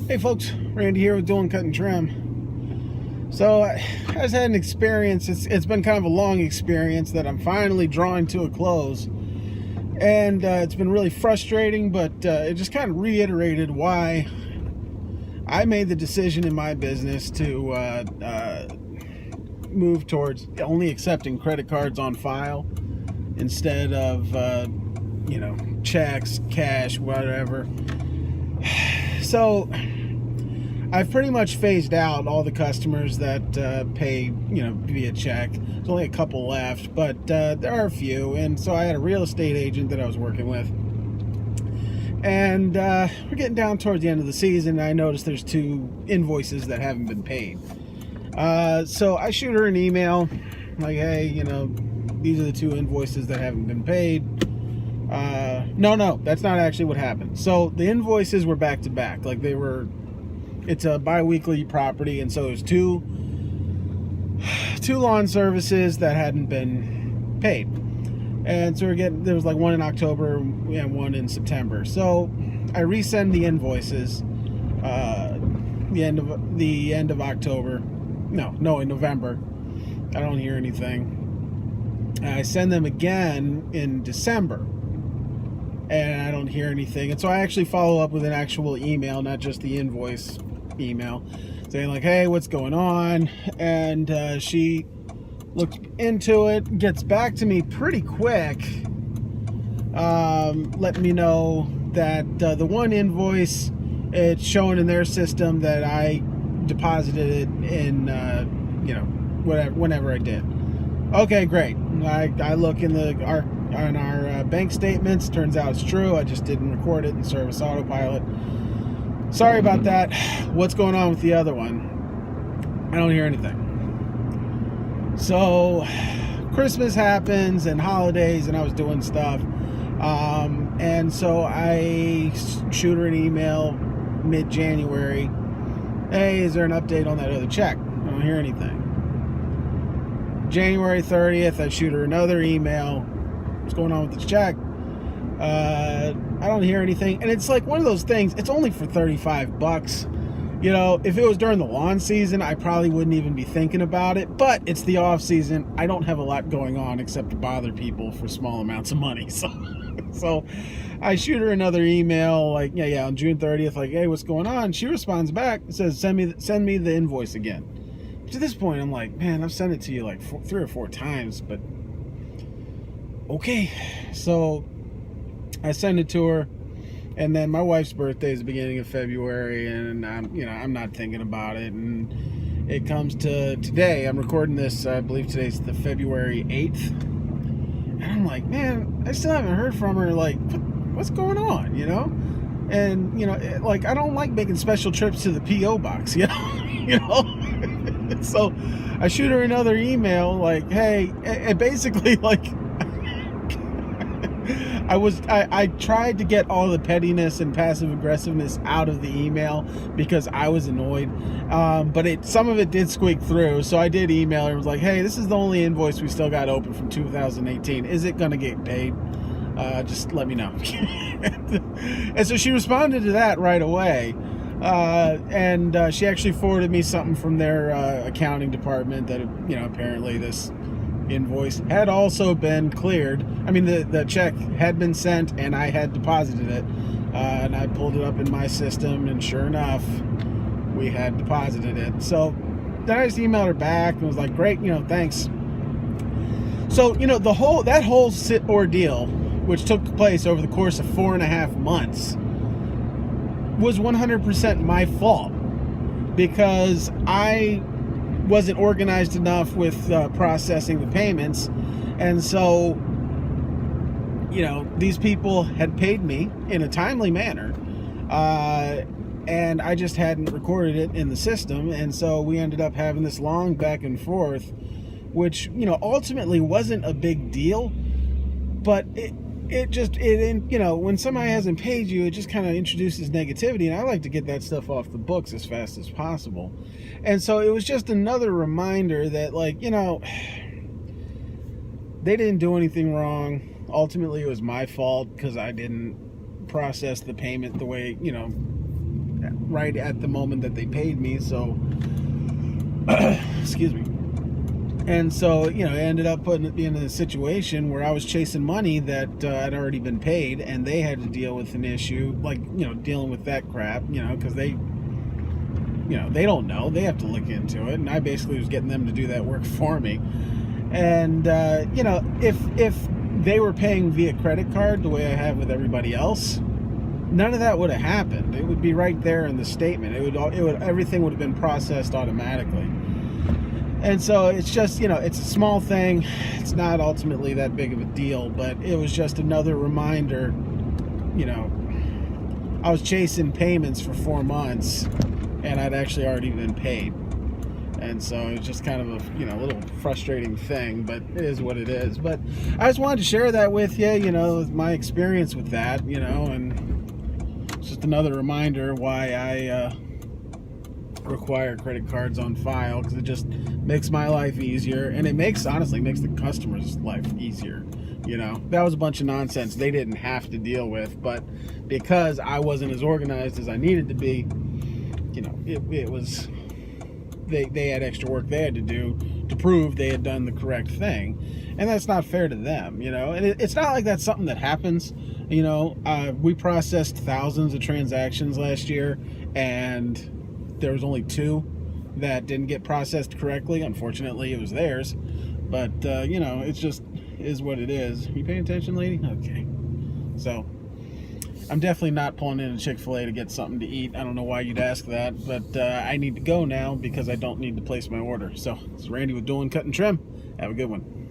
Hey folks, Randy here with Doing Cut and Trim. So I just had an experience. It's been kind of a long experience that I'm finally drawing to a close, and it's been really frustrating. But it just kind of reiterated why I made the decision in my business to move towards only accepting credit cards on file instead of checks, cash, whatever. So I've pretty much phased out all the customers that pay, via check. There's only a couple left, but there are a few. And so I had a real estate agent that I was working with. And we're getting down towards the end of the season, and I noticed there's 2 invoices that haven't been paid. So I shoot her an email, like, hey, these are the 2 invoices that haven't been paid. No, that's not actually what happened. So the invoices were back to back. Like it's a bi-weekly property, and so there's two lawn services that hadn't been paid. And so there was like one in October and one in September. So I resend the invoices the end of October. No, in November. I don't hear anything. I send them again in December, and I don't hear anything. And so I actually follow up with an actual email, not just the invoice email, saying like, hey, what's going on? And she looked into it, gets back to me pretty quick, letting me know that the one invoice, it's showing in their system that I deposited it in whenever I did. Okay, great. I look in our bank statements. Turns out it's true. I just didn't record it in Service Autopilot. Sorry about that. What's going on with the other one? I don't hear anything. So Christmas happens and holidays, and I was doing stuff. And so I shoot her an email mid-January. Hey, is there an update on that other check? I don't hear anything. January 30th, I shoot her another email. What's going on with this check? I don't hear anything. And it's like one of those things, it's only for $35. If it was during the lawn season, I probably wouldn't even be thinking about it. But it's the off season. I don't have a lot going on except to bother people for small amounts of money. So I shoot her another email like, yeah, on June 30th, like, hey, what's going on? She responds back and says, send me the invoice again. To this point, I'm like, man, I've sent it to you like 3 or 4 times, but okay. So I send it to her, and then my wife's birthday is the beginning of February, and I'm not thinking about it. And it comes to today. I'm recording this. I believe today's the February 8th, and I'm like, man, I still haven't heard from her. Like, what's going on? And like, I don't like making special trips to the PO box. So I shoot her another email like, hey, and basically like I tried to get all the pettiness and passive aggressiveness out of the email because I was annoyed, but some of it did squeak through. So I did email her and was like, hey, this is the only invoice we still got open from 2018. Is it gonna get paid? Just let me know. And so she responded to that right away. And she actually forwarded me something from their accounting department that apparently this invoice had also been cleared. I mean, the check had been sent and I had deposited it, and I pulled it up in my system, and sure enough, we had deposited it. So then I just emailed her back and was like, great, thanks. So that whole ordeal, which took place over the course of 4.5 months, was 100% my fault because I wasn't organized enough with processing the payments. And so these people had paid me in a timely manner, and I just hadn't recorded it in the system. And so we ended up having this long back and forth, which ultimately wasn't a big deal, but when somebody hasn't paid you, it just kind of introduces negativity, and I like to get that stuff off the books as fast as possible. And so it was just another reminder that, they didn't do anything wrong. Ultimately, it was my fault because I didn't process the payment the way, right at the moment that they paid me. So, excuse me. And so, you know, I ended up putting it in a situation where I was chasing money that had already been paid, and they had to deal with an issue, like, you know, dealing with that crap, you know, because they, you know, they don't know. They have to look into it, and I basically was getting them to do that work for me. And, you know, if they were paying via credit card the way I have with everybody else, none of that would have happened. It would be right there in the statement. Everything would have been processed automatically. And so it's just, you know, it's a small thing. It's not ultimately that big of a deal, but it was just another reminder. You know, I was chasing payments for 4 months, and I'd actually already been paid. And so it's just kind of a, you know, little frustrating thing, but it is what it is. But I just wanted to share that with you, you know, my experience with that, you know, and it's just another reminder why I require credit cards on file, because it just makes my life easier, and it honestly makes the customer's life easier. You know, that was a bunch of nonsense they didn't have to deal with, but because I wasn't as organized as I needed to be, you know, it was, they had extra work they had to do to prove they had done the correct thing, and that's not fair to them, you know. And it's not like that's something that happens, you know. We processed thousands of transactions last year, and there was only 2 that didn't get processed correctly. Unfortunately, it was theirs. But, you know, it's just is what it is. You paying attention, lady? Okay. So, I'm definitely not pulling in a Chick-fil-A to get something to eat. I don't know why you'd ask that, but I need to go now because I don't need to place my order. So, it's Randy with Doing Cut and Trim. Have a good one.